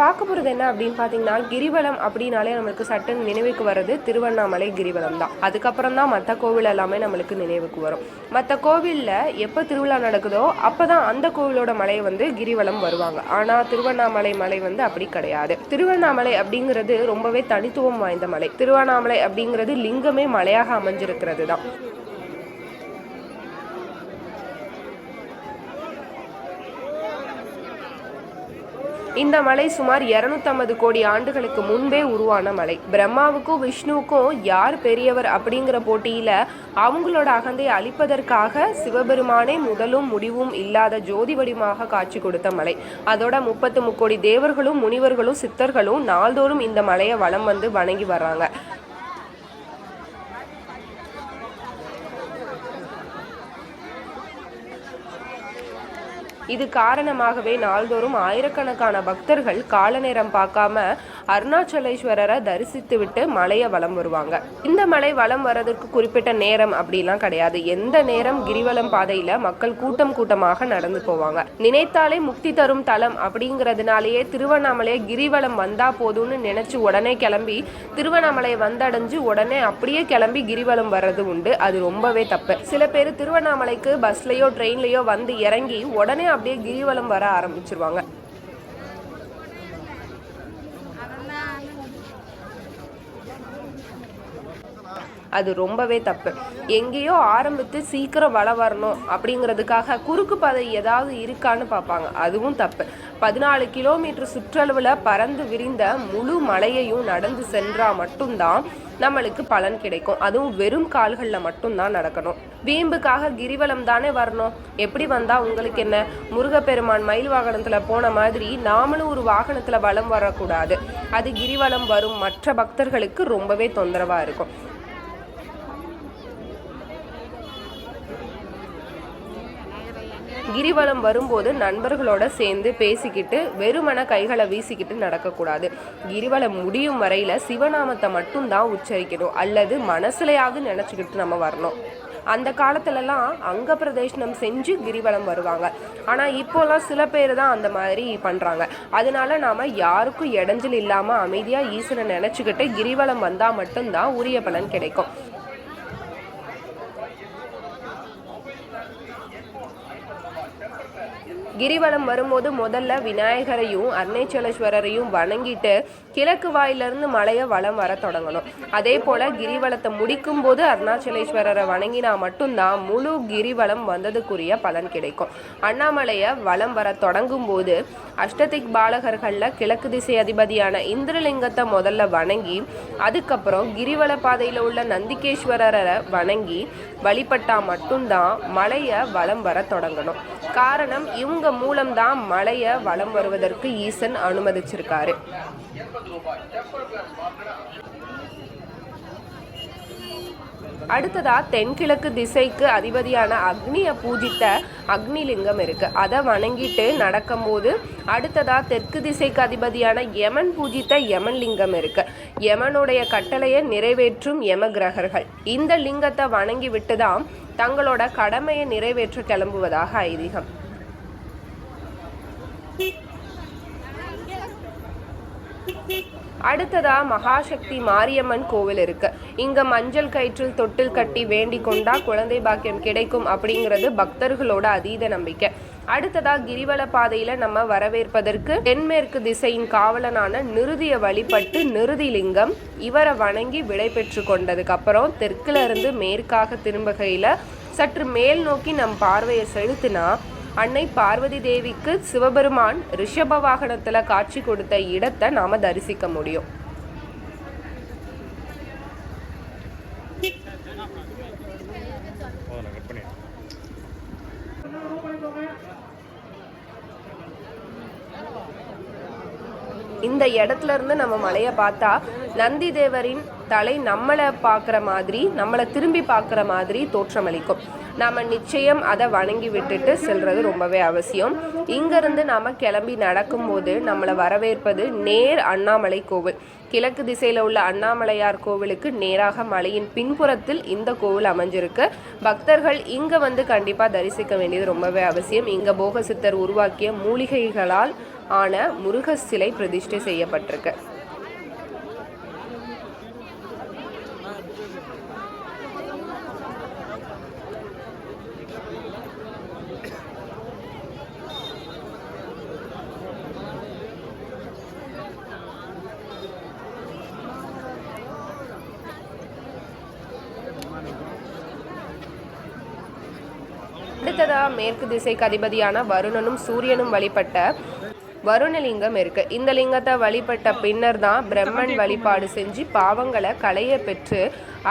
பார்க்க போகிறது என்ன அப்படின்னு பார்த்தீங்கன்னா, கிரிவலம் அப்படின்னாலே நம்மளுக்கு சட்டுன்னு நினைவுக்கு வர்றது திருவண்ணாமலை கிரிவலம் தான். அதுக்கப்புறம் தான் மற்ற கோவில் எல்லாமே நம்மளுக்கு நினைவுக்கு வரும். மற்ற கோவிலில் எப்போ திருவிழா நடக்குதோ அப்போ தான் அந்த கோவிலோட மலை கிரிவலம் வருவாங்க. ஆனால் திருவண்ணாமலை மலை அப்படி கிடையாது. திருவண்ணாமலை அப்படிங்கிறது ரொம்பவே தனித்துவம் வாய்ந்த மலை. திருவண்ணாமலை அப்படிங்கிறது லிங்கமே மலையாக அமைஞ்சிருக்கிறது தான். இந்த மலை சுமார் 250 கோடி ஆண்டுகளுக்கு முன்பே உருவான மலை. பிரம்மாவுக்கும் விஷ்ணுவுக்கும் யார் பெரியவர் அப்படிங்கிற போட்டியில அவங்களோட அகந்தை அழிப்பதற்காக சிவபெருமானே முதலும் முடிவும் இல்லாத ஜோதி வடிவமாக காட்சி கொடுத்த மலை. அதோட 33 கோடி தேவர்களும் முனிவர்களும் சித்தர்களும் நாள்தோறும் இந்த மலையை வலம் வந்து வணங்கி வர்றாங்க. இது காரணமாகவே நாள்தோறும் ஆயிரக்கணக்கான பக்தர்கள் கால நேரம் பார்க்காம அருணாச்சலேஸ்வரரை தரிசித்து விட்டு மலையை வலம் வருவாங்க. இந்த மலை வலம் வர்றதுக்கு குறிப்பிட்ட நேரம் அப்படிலாம் கிடையாது. எந்த நேரம் கிரிவலம் பாதையில மக்கள் கூட்டம் கூட்டமாக நடந்து போவாங்க. நினைத்தாலே முக்தி தரும் தலம் அப்படிங்கிறதுனாலேயே திருவண்ணாமலையை கிரிவலம் வந்தா போதும்னு நினைச்சு உடனே கிளம்பி திருவண்ணாமலையை வந்தடைஞ்சு உடனே அப்படியே கிளம்பி கிரிவலம் வர்றது உண்டு. அது ரொம்பவே தப்பு. சில பேர் திருவண்ணாமலைக்கு பஸ்லயோ ட்ரெயின்லயோ வந்து இறங்கி உடனே அப்படியே கிரிவலம் வர ஆரம்பிச்சிருவாங்க. அது ரொம்பவே தப்பு. எங்கேயோ ஆரம்பித்து சீக்கிரம் வள வரணும் அப்படிங்கிறதுக்காக குறுக்கு பாதை ஏதாவது இருக்கான்னு பார்ப்பாங்க. அதுவும் தப்பு. 14 கிலோமீட்டர் சுற்றளவில் பறந்து விரிந்த முழு மலையையும் நடந்து சென்றா மட்டும்தான் நம்மளுக்கு பலன் கிடைக்கும். அதுவும் வெறும் கால்களில் மட்டும்தான் நடக்கணும். வீம்புக்காக கிரிவலம் தானே வரணும். எப்படி வந்தா உங்களுக்கு என்ன? முருகப்பெருமான் மயில் வாகனத்தில் போன மாதிரி நாமளும் ஒரு வாகனத்தில் வலம் வரக்கூடாது. அது கிரிவலம் வரும் மற்ற பக்தர்களுக்கு ரொம்பவே தொந்தரவா இருக்கும். கிரிவலம் வரும்போது நண்பர்களோட சேர்ந்து பேசிக்கிட்டு வெறுமன கைகளை வீசிக்கிட்டு நடக்கக்கூடாது. கிரிவலம் முடியும் வரையில சிவநாமத்தை மட்டும்தான் உச்சரிக்கணும், அல்லது மனசுலையாவது நினைச்சுக்கிட்டு நம்ம வரணும். அந்த காலத்துலலாம் அங்க பிரதேசனம் செஞ்சு கிரிவலம் வருவாங்க. ஆனால் இப்போலாம் சில பேர் தான் அந்த மாதிரி பண்ணுறாங்க. அதனால நாம் யாருக்கும் இடைஞ்சல் இல்லாமல் அமைதியாக ஈசனை நினச்சிக்கிட்டு கிரிவலம் வந்தால் மட்டும்தான் உரிய பலன் கிடைக்கும். கிரிவலம் வரும்போது முதல்ல விநாயகரையும் அருணாச்சலேஸ்வரரையும் வணங்கிட்டு கிழக்கு வாயிலிருந்து மலையை வலம் வர தொடங்கணும். அதே போல் கிரிவலத்தை முடிக்கும் போது அருணாச்சலேஸ்வரரை வணங்கினா மட்டும்தான் முழு கிரிவலம் வந்ததுக்குரிய பலன் கிடைக்கும். அண்ணாமலையை வலம் வர தொடங்கும் போது அஷ்டதிக் பாலகர்களில் கிழக்கு திசை அதிபதியான இந்திரலிங்கத்தை முதல்ல வணங்கி அதுக்கப்புறம் கிரிவல பாதையில் உள்ள நந்திகேஸ்வரரை வணங்கி வழிபட்டா மட்டும்தான் மலையை வலம் வர தொடங்கணும். காரணம், இவங்க மூலம்தான் மலையை வலம் வருவதற்கு ஈசன் அனுமதிச்சிருக்காரு. அடுத்ததா தென்கிழக்கு திசைக்கு அதிபதியான அக்னியை பூஜித்த அக்னிலிங்கம் இருக்கு. அதை வணங்கிட்டு நடக்கும்போது அடுத்ததா தெற்கு திசைக்கு அதிபதியான யமன் பூஜித்த யமன் லிங்கம் இருக்கு. யமனுடைய கட்டளையை நிறைவேற்றும் யம கிரகர்கள் இந்த லிங்கத்தை வணங்கி விட்டுதான் தங்களோட கடமையை நிறைவேற்ற கிளம்புவதாக ஐதீகம். அடுத்ததா மகாசக்தி மாரியம்மன் கோவில் இருக்கு. இங்க மஞ்சள் கயிற்றில் தொட்டில் கட்டி வேண்டி கொண்டா குழந்தை பாக்கியம் கிடைக்கும் அப்படிங்கிறது பக்தர்களோட அதீத நம்பிக்கை. அடுத்ததா கிரிவல பாதையில நம்ம வரவேற்பதற்கு தென்மேற்கு திசையின் காவலனான நிருதிய வழிபட்டு நிருதி லிங்கம் இவரை வணங்கி விடை பெற்று கொண்டதுக்கு அப்புறம் தெற்குல இருந்து மேற்காக திரும்பகையில சற்று மேல் நோக்கி நம் பார்வையை செலுத்தினா அன்னை பார்வதி தேவிக்கு சிவபெருமான் ரிஷப வாகனத்துல காட்சி கொடுத்த இடத்தை நாம தரிசிக்க முடியும். இந்த இடத்துல இருந்து நம்ம மலையை பார்த்தா நந்தி தேவரின் தலை நம்மளை பார்க்குற மாதிரி, நம்மளை திரும்பி பார்க்குற மாதிரி தோற்றமளிக்கும். நாம் நிச்சயம் அதை வணங்கி விட்டுட்டு செல்வது ரொம்பவே அவசியம். இங்கேருந்து நாம் கிளம்பி நடக்கும்போது நம்மளை வரவேற்பது நேர் அண்ணாமலை கோவில். கிழக்கு திசையில் உள்ள அண்ணாமலையார் கோவிலுக்கு நேராக மலையின் பின்புறத்தில் இந்த கோவில் அமைஞ்சிருக்கு. பக்தர்கள் இங்கே வந்து கண்டிப்பாக தரிசிக்க வேண்டியது ரொம்பவே அவசியம். இங்கே போக சித்தர் உருவாக்கிய மூலிகைகளால் ஆன முருக சிலை பிரதிஷ்டை செய்யப்பட்டிருக்கு. அடுத்ததா மேற்கு திசைக்கு அதிபதியான வருணனும் சூரியனும் வழிபட்ட வருணலிங்கம் இருக்கு. இந்த லிங்கத்தை வழிபட்ட பின்னர் தான் பிரம்மன் வழிபாடு செஞ்சு பாவங்களை களைய பெற்று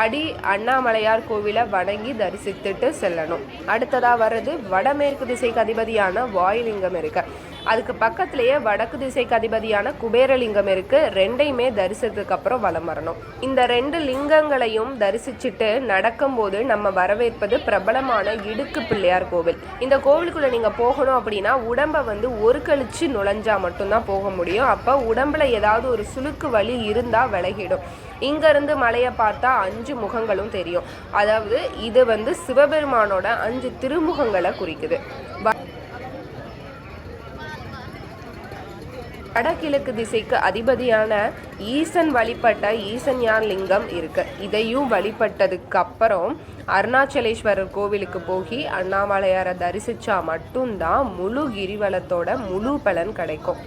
அடி அண்ணாமலையார் கோவிலை வணங்கி தரிசித்துட்டு செல்லணும். அடுத்ததா வர்றது வடமேற்கு திசைக்கு அதிபதியான வாயுலிங்கம் இருக்கு. அதுக்கு பக்கத்திலேயே வடக்கு திசைக்கு அதிபதியான குபேரலிங்கம் இருக்கு. ரெண்டையுமே தரிசனத்துக்கு அப்புறம் வலம் வரணும். இந்த 2 லிங்கங்களையும் தரிசிச்சுட்டு நடக்கும்போது நம்ம வரவேற்பது பிரபலமான இடுக்கு பிள்ளையார் கோவில். இந்த கோவிலுக்குள்ள நீங்க போகணும் அப்படின்னா உடம்பை வந்து ஒரு கழிச்சு நுழைஞ்சா மட்டும்தான் போக முடியும். அப்ப உடம்புல ஏதாவது ஒரு சுளுக்கு வலி இருந்தா விலகிடும். இங்கிருந்து மலையை பார்த்தா 5 முகங்களும் தெரியும். அதாவது இது வந்து சிவபெருமானோட 5 திருமுகங்களை குறிக்குது. வடகிழக்கு திசைக்கு அதிபதியான ஈசன் வழிபட்ட ஈசன்யார் லிங்கம் இருக்கு. இதையும் வழிபட்டதுக்கு அப்புறம் அருணாச்சலேஸ்வரர் கோவிலுக்கு போய் அண்ணாமலையாரை தரிசிச்சா மட்டும்தான் முழு கிரிவலத்தோட முழு பலன் கிடைக்கும்.